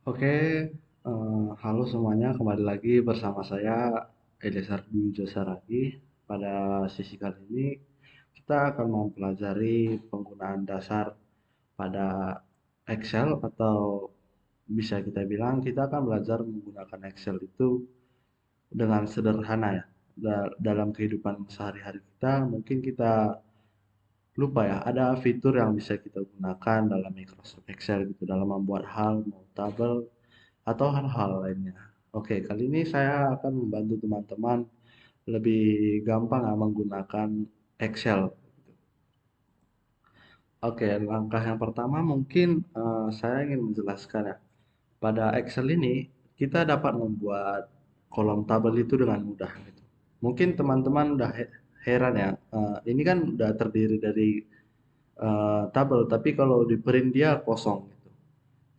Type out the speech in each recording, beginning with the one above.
Oke, halo semuanya, kembali lagi bersama saya Eliezer Dwi Josaragi. Pada sesi kali ini kita akan mempelajari penggunaan dasar pada Excel atau bisa kita bilang kita akan belajar menggunakan Excel itu dengan sederhana ya. Dalam kehidupan sehari-hari kita mungkin kita lupa ya, ada fitur yang bisa kita gunakan dalam Microsoft Excel gitu dalam membuat hal, mau tabel, atau hal-hal lainnya. Oke, kali ini saya akan membantu teman-teman lebih gampang ya menggunakan Excel. Oke, langkah yang pertama mungkin saya ingin menjelaskan ya. Pada Excel ini kita dapat membuat kolom tabel itu dengan mudah gitu. Mungkin teman-teman udah heran ya, ini kan udah terdiri dari tabel, tapi kalau di print dia kosong gitu.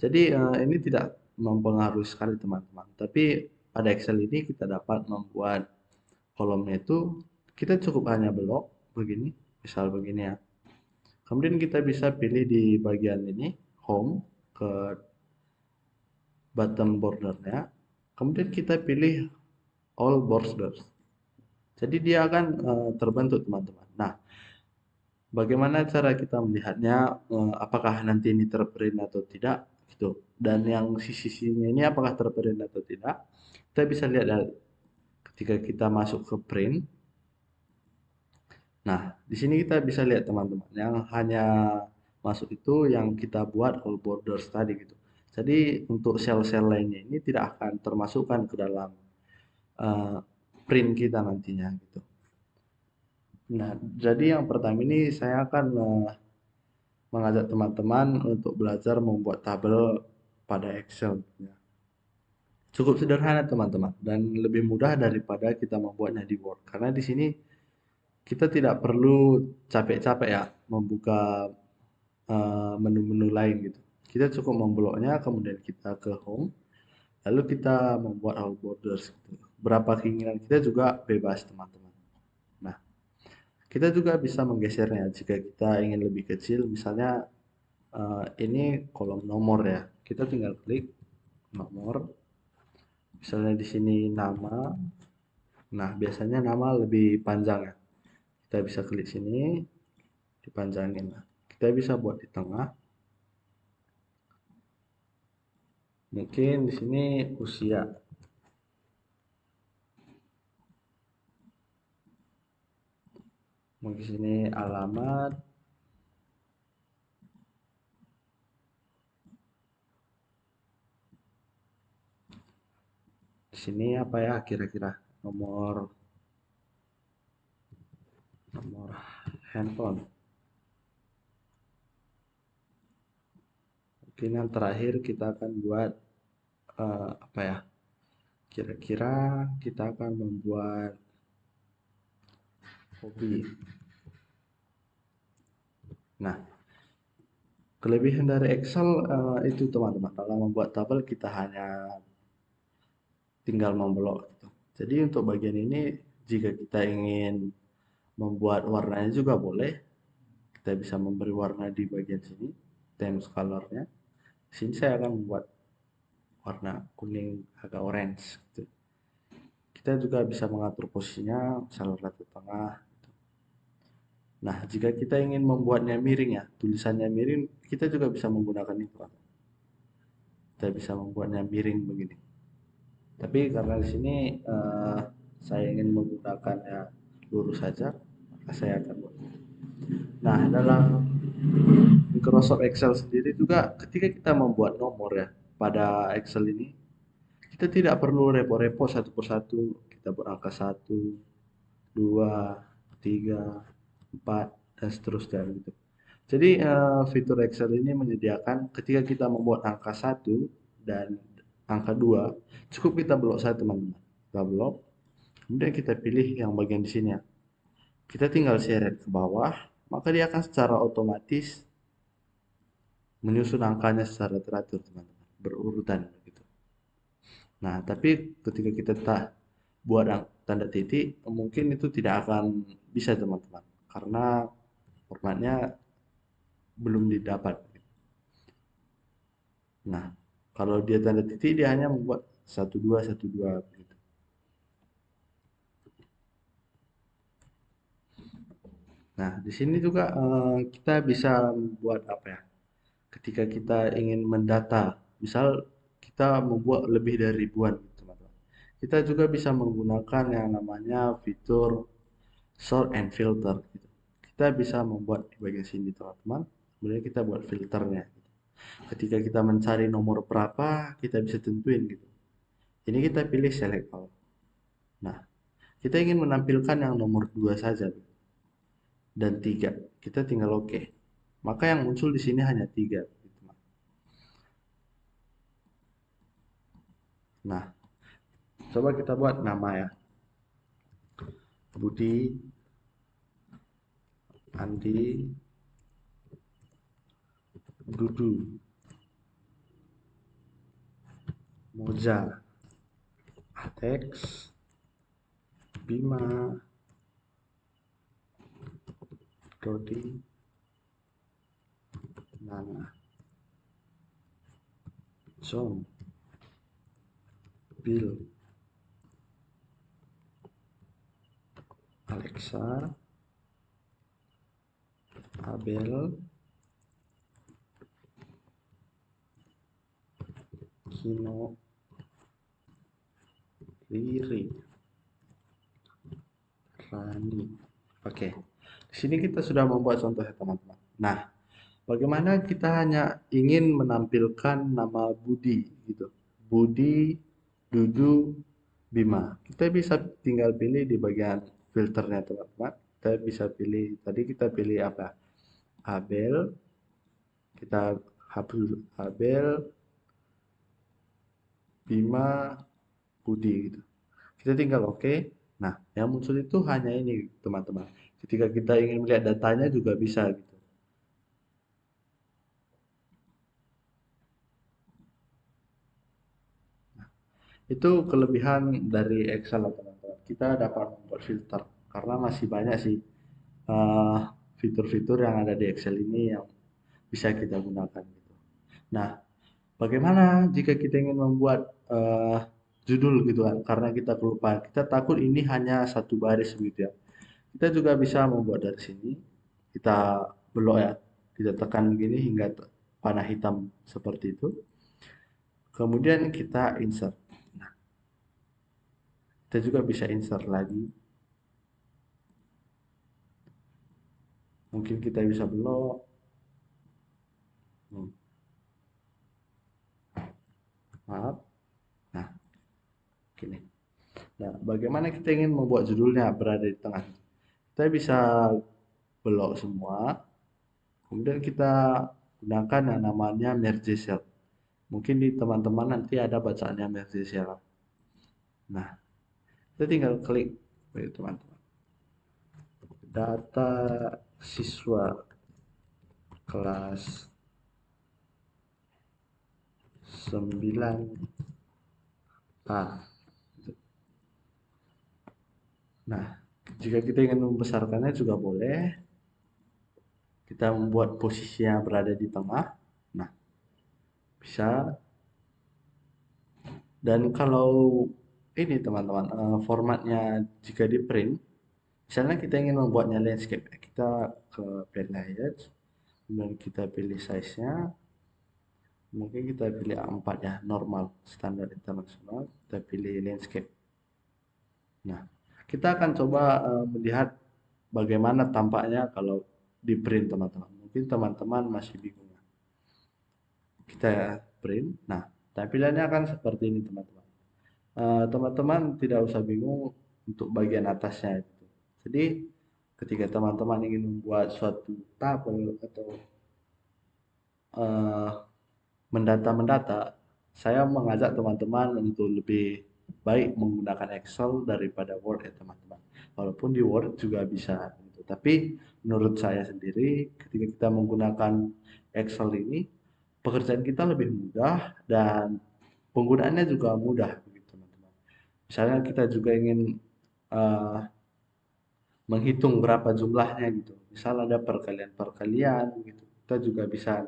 Jadi ini tidak mempengaruhi sekali teman-teman. Tapi pada Excel ini kita dapat membuat kolomnya itu kita cukup hanya blok begini, misal begini ya. Kemudian kita bisa pilih di bagian ini home ke bottom bordernya. Kemudian kita pilih all borders. Jadi dia akan terbentuk teman-teman. Nah, bagaimana cara kita melihatnya apakah nanti ini terprint atau tidak gitu. Dan yang sisi-sisinya ini apakah terprint atau tidak? Kita bisa lihat ketika kita masuk ke print. Nah, di sini kita bisa lihat teman-teman yang hanya masuk itu yang kita buat all borders tadi gitu. Jadi untuk sel-sel lainnya ini tidak akan termasukkan ke dalam eh, print kita nantinya gitu. Nah, jadi yang pertama ini saya akan mengajak teman-teman untuk belajar membuat tabel pada Excel. Ya. Cukup sederhana teman-teman dan lebih mudah daripada kita membuatnya di Word. Karena di sini kita tidak perlu capek-capek ya membuka menu-menu lain gitu. Kita cukup membloknya, kemudian kita ke home, lalu kita membuat all borders gitu. Berapa keinginan kita juga bebas teman-teman. Nah, kita juga bisa menggesernya jika kita ingin lebih kecil, misalnya ini kolom nomor ya. Kita tinggal klik nomor, misalnya di sini nama. Nah, biasanya nama lebih panjang ya. Kita bisa klik sini, dipanjangin. Nah, kita bisa buat di tengah. Mungkin di sini usia. Mungkin di sini alamat. Di sini apa ya kira-kira nomor nomor handphone. Mungkin yang terakhir kita akan buat apa ya? Kira-kira kita akan membuat hobi. Nah, kelebihan dari Excel itu teman-teman. Dalam membuat tabel kita hanya tinggal memblok gitu. Jadi untuk bagian ini jika kita ingin membuat warnanya juga boleh. Kita bisa memberi warna di bagian sini, themes colornya. Di sini saya akan membuat warna kuning agak orange gitu. Kita juga bisa mengatur posisinya, misalnya rata tengah. Nah, jika kita ingin membuatnya miring ya, tulisannya miring, kita juga bisa menggunakan itu. Kita bisa membuatnya miring begini. Tapi karena di sini saya ingin menggunakannya lurus saja, maka saya akan buat. Nah, dalam Microsoft Excel sendiri juga ketika kita membuat nomor ya pada Excel ini, kita tidak perlu repot-repot satu persatu. Kita berangka satu, dua, tiga, empat, dan seterusnya gitu. Jadi fitur Excel ini menyediakan ketika kita membuat angka satu dan angka 2 cukup kita blok saja teman-teman. Kita blok, kemudian kita pilih yang bagian di sini ya. Kita tinggal seret ke bawah, maka dia akan secara otomatis menyusun angkanya secara teratur teman-teman, berurutan gitu. Nah, tapi ketika kita tak buat tanda titik, mungkin itu tidak akan bisa teman-teman, karena formatnya belum didapat. Nah, Kalau dia tanda titik, dia hanya membuat 12, 12 begitu. Nah, di sini juga kita bisa membuat apa ya? Ketika kita ingin mendata, misal kita membuat lebih dari ribuan, gitu, teman-teman. Kita juga bisa menggunakan yang namanya fitur sort and filter, gitu. Kita bisa membuat di bagian sini, teman-teman. Kemudian kita buat filternya, gitu. Ketika kita mencari nomor berapa, kita bisa tentuin gitu. Ini kita pilih select all. Nah, kita ingin menampilkan yang nomor 2 saja dan 3. Kita tinggal oke. Okay. Maka yang muncul di sini hanya 3 gitu. Nah, coba kita buat nama ya. Budi, Andi, Dudu, Moza, Alex, Bima, Rodi, Nana, John, Bill, Alexa, Abel, Kino, Riri, Rani. Oke, di sini kita sudah membuat contoh ya teman-teman. Nah, bagaimana kita hanya ingin menampilkan nama Budi gitu. Budi, Dudu, Bima. Kita bisa tinggal pilih di bagian filternya teman-teman. Kita bisa pilih, tadi kita pilih apa? Abel, kita hapus Abel, Bima, Budi gitu. Kita tinggal oke. Okay. Nah, yang muncul itu hanya ini teman-teman. Ketika kita ingin melihat datanya juga bisa gitu. Itu kelebihan dari Excel teman-teman. Kita dapat membuat filter karena masih banyak sih eh, fitur-fitur yang ada di Excel ini yang bisa kita gunakan gitu. Nah, bagaimana jika kita ingin membuat judul gitu kan? Karena kita kelupaan, kita takut ini hanya satu baris begitu ya. Kita juga bisa membuat dari sini. Kita belok ya, kita tekan begini hingga panah hitam seperti itu. Kemudian kita insert. Nah, kita juga bisa insert lagi. Mungkin kita bisa belok. Hmm, maaf. Nah, gini. Nah, bagaimana kita ingin membuat judulnya berada di tengah? Kita bisa belok semua, kemudian kita gunakan yang namanya merge cell. Mungkin di teman-teman nanti ada bacaannya merge cell. Nah, kita tinggal klik, baik teman-teman. Data siswa kelas 9A. Nah, jika kita ingin membesarkannya juga boleh. Kita membuat posisinya berada di tengah. Nah, bisa. Dan kalau ini teman-teman, formatnya jika di print, misalnya kita ingin membuatnya landscape, kita ke print layers, kemudian kita pilih size-nya, mungkin kita pilih A4 ya, normal, standar internasional, kita pilih landscape. Nah, kita akan coba melihat bagaimana tampaknya kalau di print teman-teman. Mungkin teman-teman masih bingung. Kita print, nah tampilannya akan seperti ini teman-teman. Teman-teman tidak usah bingung untuk bagian atasnya itu. Jadi ketika teman-teman ingin membuat suatu tabel atau eh, mendata-mendata, saya mengajak teman-teman untuk lebih baik menggunakan Excel daripada Word ya teman-teman. Walaupun di Word juga bisa gitu. Tapi menurut saya sendiri ketika kita menggunakan Excel ini pekerjaan kita lebih mudah dan penggunaannya juga mudah begitu teman-teman. Misalnya kita juga ingin eh, menghitung berapa jumlahnya gitu. Misal ada perkalian-perkalian gitu. Kita juga bisa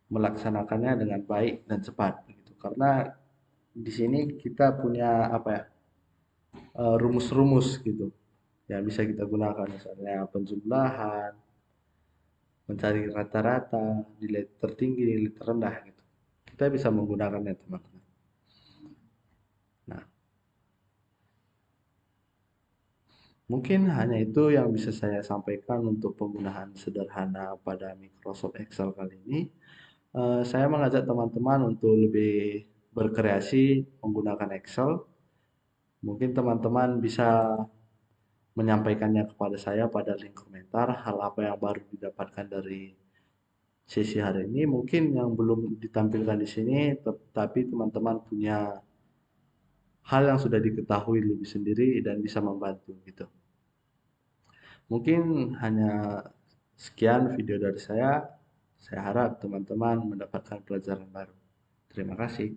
melaksanakannya dengan baik dan cepat gitu. Karena di sini kita punya apa ya, rumus-rumus gitu yang bisa kita gunakan, misalnya penjumlahan, mencari rata-rata, nilai tertinggi, nilai terendah gitu. Kita bisa menggunakannya, teman-teman. Nah, mungkin hanya itu yang bisa saya sampaikan untuk penggunaan sederhana pada Microsoft Excel kali ini. Saya mengajak teman-teman untuk lebih berkreasi menggunakan Excel. Mungkin teman-teman bisa menyampaikannya kepada saya pada link komentar hal apa yang baru didapatkan dari sesi hari ini. Mungkin yang belum ditampilkan di sini, tapi teman-teman punya hal yang sudah diketahui lebih sendiri dan bisa membantu gitu. Mungkin hanya sekian video dari saya. Saya harap teman-teman mendapatkan pelajaran baru. Terima kasih.